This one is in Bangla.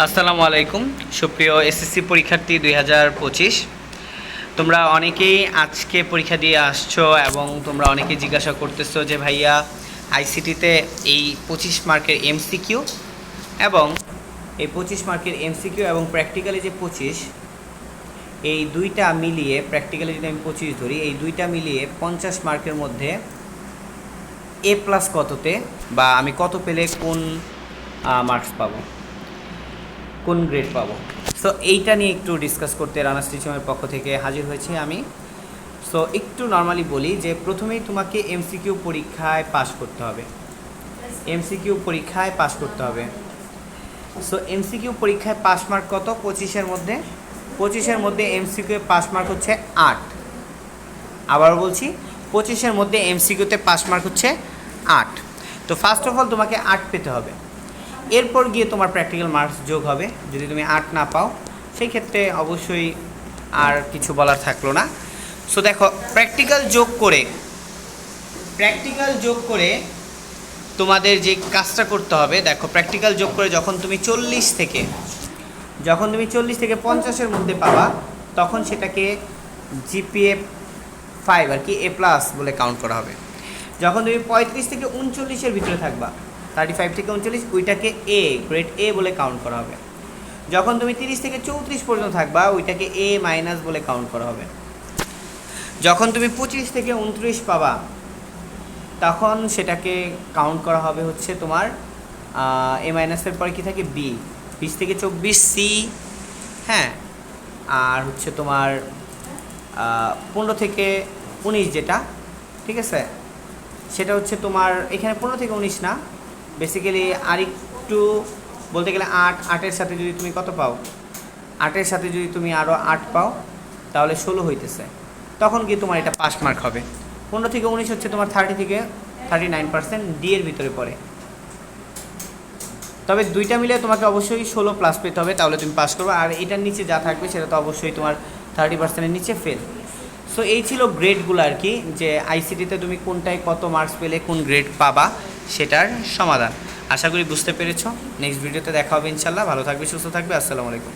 আসসালামু আলাইকুম সুপ্রিয় এসএসসি পরীক্ষার্থী 2025। তোমরা অনেকেই আজকে পরীক্ষা দিয়ে আসছো এবং তোমরা অনেকেই জিজ্ঞাসা করতেছো যে ভাইয়া আইসিটিতে এই 25 মার্কের এমসিকিউ এবং এই 25 মার্কের এমসিকিউ এবং প্র্যাকটিক্যালি যে 25, এই দুইটা মিলিয়ে প্র্যাকটিক্যালি যদি আমি 25 ধরি, এই দুইটা মিলিয়ে 50 মার্কের মধ্যে এ প্লাস কততে বা আমি কত পেলে কোন মার্কস পাবো, কোন গ্রেড পাবো। সো এইটা নিয়ে একটু ডিসকাস করতে রানা স্টিচিংয়ের পক্ষ থেকে হাজির হয়েছি আমি। সো একটু নর্মালি বলি যে প্রথমেই তোমাকে এমসিকিউ পরীক্ষায় পাস করতে হবে, এমসিকিউ পরীক্ষায় পাস করতে হবে। সো এমসিকিউ পরীক্ষায় পাস মার্ক কত? 25-এর মধ্যে 25-এর মধ্যে এমসিকিউ পাস মার্ক হচ্ছে 8। আবারও বলছি, 25-এর মধ্যে এমসিকিউতে পাস মার্ক হচ্ছে 8। তো ফার্স্ট অফ অল তোমাকে 8 পেতে হবে, এরপর গিয়ে তোমার প্র্যাকটিক্যাল মার্কস যোগ হবে। যদি তুমি 8 না পাও সেই ক্ষেত্রে অবশ্যই আর কিছু বলার থাকলো না। সো দেখো, প্র্যাকটিক্যাল যোগ করে তোমাদের যে কাজটা করতে হবে, দেখো প্র্যাকটিক্যাল যোগ করে যখন তুমি 40 থেকে 50-এর মধ্যে পাবা, তখন সেটাকে জিপিএ 5 আর কি, এ প্লাস বলে কাউন্ট করা হবে। যখন তুমি 35 থেকে 39-এর ভিতরে থাকবা, 35 থেকে 39, ওইটাকে এ, গ্রেড এ বলে কাউন্ট করা হবে। যখন তুমি 30 থেকে 34 পর্যন্ত থাকবা, ওইটাকে এ মাইনাস বলে কাউন্ট করা হবে। যখন তুমি 25 থেকে 29 পাবা, তখন সেটাকে কাউন্ট করা হবে হচ্ছে তোমার এ মাইনাসের পরে কী থাকে, বি। 20 থেকে 24 সি, হ্যাঁ। আর হচ্ছে তোমার 15 থেকে 19 যেটা, ঠিক আছে, সেটা হচ্ছে তোমার এখানে 15 থেকে 19 না, বেসিক্যালি আরেকটু বলতে গেলে 8-8-এর সাথে যদি তুমি কত পাও, 8-এর সাথে যদি তুমি আরও 8 পাও, তাহলে 16 হইতেছে। তখন কি তোমার এটা পাস মার্ক হবে। 15 থেকে 19 হচ্ছে তোমার 30 থেকে 39% ডি এর ভিতরে পড়ে। তবে দুইটা মিলে তোমাকে অবশ্যই 16 প্লাস পেতে হবে, তাহলে তুমি পাস করবে। আর এটার নিচে যা থাকবে সেটা তো অবশ্যই তোমার 30%-এর নিচে ফেল। সো এই ছিল গ্রেডগুলো আর কি, যে আইসিটিতে তুমি কোনটায় কত মার্কস পেলে কোন গ্রেড পাবা সেটার সমাধান। আশা করি বুঝতে পেরেছো। নেক্সট ভিডিওতে দেখা হবে ইনশাল্লাহ। ভালো থাকবে, সুস্থ থাকবে। আসসালামু আলাইকুম।